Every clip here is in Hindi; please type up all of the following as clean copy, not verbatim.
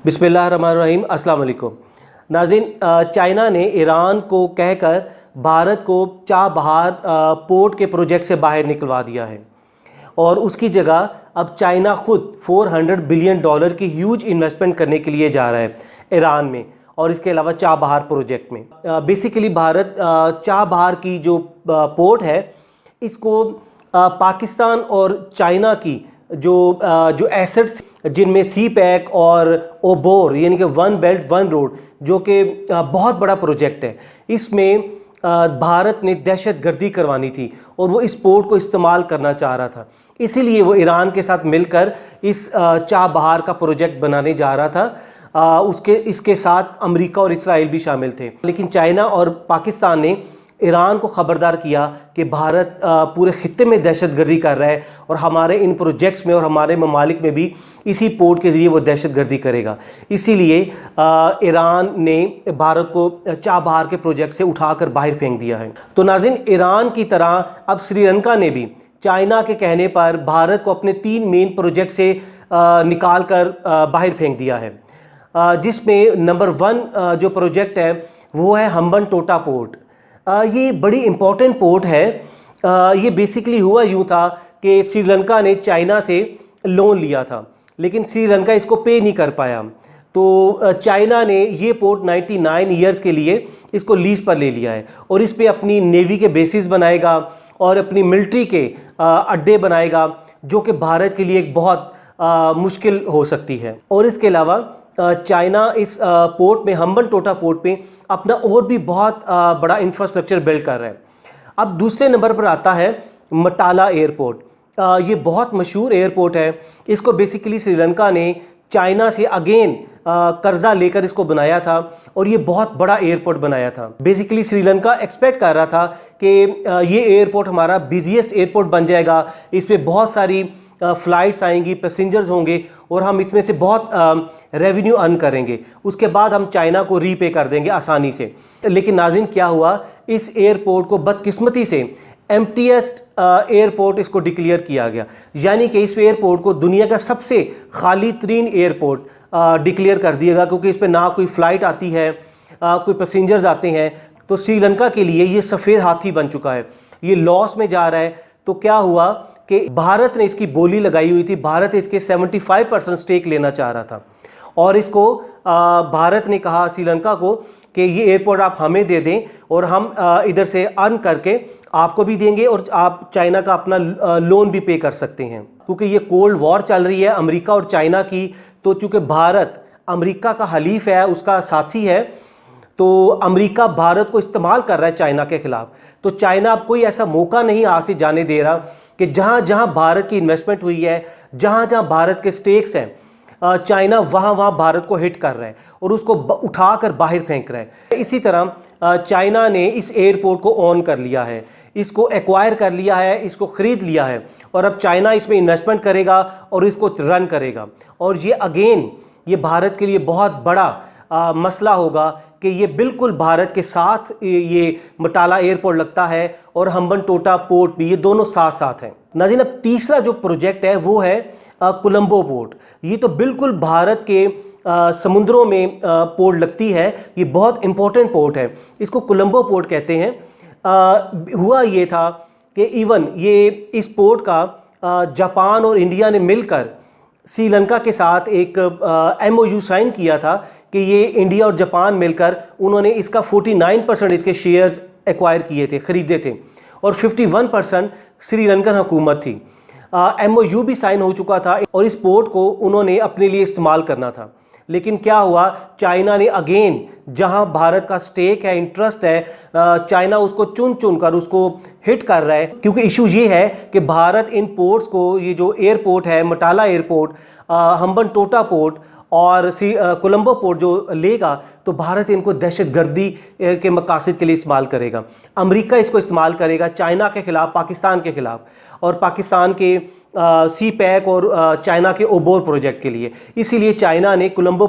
बिस्मिल्लाहिर्रहमानिर्रहीम, अस्सलाम वालेकुम। नाज़रीन, चाइना ने ईरान को कहकर भारत को चाबहार पोर्ट के प्रोजेक्ट से बाहर निकलवा दिया है और उसकी जगह अब चाइना खुद $400 बिलियन की ह्यूज इन्वेस्टमेंट करने के लिए जा रहा है ईरान में और इसके अलावा चाबहार प्रोजेक्ट में। बेसिकली भारत चाबहार की जो पोर्ट है इसको पाकिस्तान और चाइना की जो एसेट्स जिनमें सी पैक और ओबोर यानी कि वन बेल्ट वन रोड जो कि बहुत बड़ा प्रोजेक्ट है, इसमें भारत ने दहशतगर्दी करवानी थी और वो इस पोर्ट को इस्तेमाल करना चाह रहा था। इसीलिए वो ईरान के साथ मिलकर इस चाबहार का प्रोजेक्ट बनाने जा रहा था। इसके साथ अमेरिका और इस्राइल भी शामिल थे, लेकिन चाइना और पाकिस्तान ने ईरान को ख़बरदार किया कि भारत पूरे खित्ते में दहशतगर्दी कर रहा है और हमारे इन प्रोजेक्ट्स में और हमारे ममालिक में भी इसी पोर्ट के ज़रिए वो दहशतगर्दी करेगा। इसीलिए ईरान ने भारत को चाबहार के प्रोजेक्ट से उठाकर बाहर फेंक दिया है। तो नाज़रीन, ईरान की तरह अब श्रीलंका ने भी चाइना के कहने पर भारत को अपने 3 मेन प्रोजेक्ट से निकाल कर बाहर फेंक दिया है, जिसमें नंबर 1 जो प्रोजेक्ट है वो है हम्बनटोटा पोर्ट। ये बड़ी इम्पॉर्टेंट पोर्ट है। ये बेसिकली हुआ यूँ था कि श्रीलंका ने चाइना से लोन लिया था, लेकिन श्रीलंका इसको पे नहीं कर पाया, तो चाइना ने ये पोर्ट 99 ईयर्स के लिए इसको लीज पर ले लिया है और इस पे अपनी नेवी के बेसिस बनाएगा और अपनी मिलिट्री के अड्डे बनाएगा, जो कि भारत के लिए एक बहुत मुश्किल हो सकती है। और इसके अलावा चाइना इस पोर्ट में, हम्बनटोटा पोर्ट पे अपना और भी बहुत बड़ा इंफ्रास्ट्रक्चर बिल्ड कर रहा है। अब दूसरे नंबर पर आता है मटाला एयरपोर्ट। ये बहुत मशहूर एयरपोर्ट है। इसको बेसिकली श्रीलंका ने चाइना से अगेन कर्जा लेकर इसको बनाया था और ये बहुत बड़ा एयरपोर्ट बनाया था। बेसिकली श्रीलंका एक्सपेक्ट कर रहा था कि ये एयरपोर्ट हमारा बिजिएस्ट एयरपोर्ट बन जाएगा, इस पर बहुत सारी फ़्लाइट्स आएंगी, पैसेंजर्स होंगे और हम इसमें से बहुत रेवेन्यू अर्न करेंगे, उसके बाद हम चाइना को रीपे कर देंगे आसानी से। लेकिन नाज़रीन, क्या हुआ, इस एयरपोर्ट को बदकिस्मती से एम्प्टीएस्ट एयरपोर्ट इसको डिक्लेयर किया गया, यानी कि इस एयरपोर्ट को दुनिया का सबसे खाली तरीन एयरपोर्ट डिक्लेयर कर दिया गया, क्योंकि इस पर ना कोई फ़्लाइट आती है, कोई पैसेंजर्स आते हैं। तो श्रीलंका के लिए ये सफ़ेद हाथी बन चुका है, ये लॉस में जा रहा है। तो क्या हुआ कि भारत ने इसकी बोली लगाई हुई थी, भारत इसके 75% स्टेक लेना चाह रहा था और इसको भारत ने कहा श्रीलंका को कि ये एयरपोर्ट आप हमें दे दें और हम इधर से अर्न करके आपको भी देंगे और आप चाइना का अपना लोन भी पे कर सकते हैं। क्योंकि ये कोल्ड वॉर चल रही है अमेरिका और चाइना की, तो चूँकि भारत अमेरिका का हलीफ है, उसका साथी है, तो अमेरिका भारत को इस्तेमाल कर रहा है चाइना के ख़िलाफ़। तो चाइना अब कोई ऐसा मौका नहीं हाथ से जाने दे रहा कि जहाँ जहाँ भारत की इन्वेस्टमेंट हुई है, जहाँ जहाँ भारत के स्टेक्स हैं, चाइना वहाँ वहाँ भारत को हिट कर रहा है और उसको उठाकर बाहर फेंक रहा है। इसी तरह चाइना ने इस एयरपोर्ट को ऑन कर लिया है, इसको एक्वायर कर लिया है, इसको ख़रीद लिया है और अब चाइना इसमें इन्वेस्टमेंट करेगा और इसको रन करेगा। और ये अगेन ये भारत के लिए बहुत बड़ा मसला होगा कि ये बिल्कुल भारत के साथ ये मटाला एयरपोर्ट लगता है और हम्बनटोटा पोर्ट भी, ये दोनों साथ साथ हैं। नाज़रीन, अब तीसरा जो प्रोजेक्ट है वो है कोलंबो पोर्ट। ये तो बिल्कुल भारत के समुद्रों में पोर्ट लगती है, ये बहुत इम्पोर्टेंट पोर्ट है, इसको कोलंबो पोर्ट कहते हैं। हुआ ये था कि इवन ये इस पोर्ट का जापान और इंडिया ने मिलकर श्रीलंका के साथ एक MOU साइन किया था कि ये इंडिया और जापान मिलकर उन्होंने इसका 49% इसके शेयर्स एक्वायर किए थे, ख़रीदे थे और 51% श्रीलंकन हुकूमत थी। MOU भी साइन हो चुका था और इस पोर्ट को उन्होंने अपने लिए इस्तेमाल करना था। लेकिन क्या हुआ, चाइना ने अगेन जहां भारत का स्टेक है, इंटरेस्ट है, चाइना उसको चुन चुन कर उसको हिट कर रहा है। क्योंकि इशू ये है कि भारत इन पोर्ट्स को, ये जो एयरपोर्ट है मटाला एयरपोर्ट, हम्बनटोटा पोर्ट और कोलंबो पोर्ट जो लेगा, तो भारत इनको दहशतगर्दी के मकासद के लिए इस्तेमाल करेगा। अमेरिका इसको इस्तेमाल करेगा चाइना के ख़िलाफ़, पाकिस्तान के ख़िलाफ़ और पाकिस्तान के सी पैक और चाइना के ओबोर प्रोजेक्ट के लिए। इसीलिए चाइना ने कोलंबो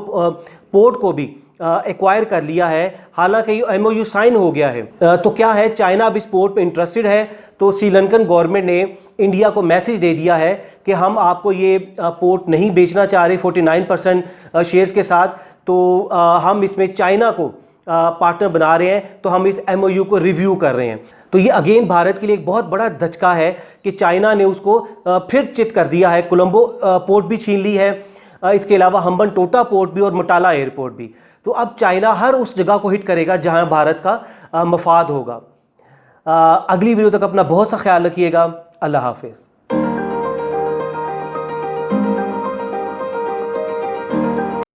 पोर्ट को भी एक्वायर कर लिया है, हालांकि ये MOU साइन हो गया है। तो क्या है, चाइना अब इस पोर्ट में इंटरेस्टेड है, तो श्रीलंकन गवर्नमेंट ने इंडिया को मैसेज दे दिया है कि हम आपको ये पोर्ट नहीं बेचना चाह रहे 49% शेयर्स के साथ, तो हम इसमें चाइना को पार्टनर बना रहे हैं, तो हम इस MOU को रिव्यू कर रहे हैं। तो ये अगेन भारत के लिए एक बहुत बड़ा धचका है कि चाइना ने उसको फिर चित कर दिया है, कोलंबो पोर्ट भी छीन ली है, इसके अलावा हम्बनटोटा पोर्ट भी और मटाला एयरपोर्ट भी। तो अब चाइना हर उस जगह को हिट करेगा जहां भारत का मफाद होगा। अगली वीडियो तक अपना बहुत सा ख्याल रखिएगा। अल्लाह हाफिज़।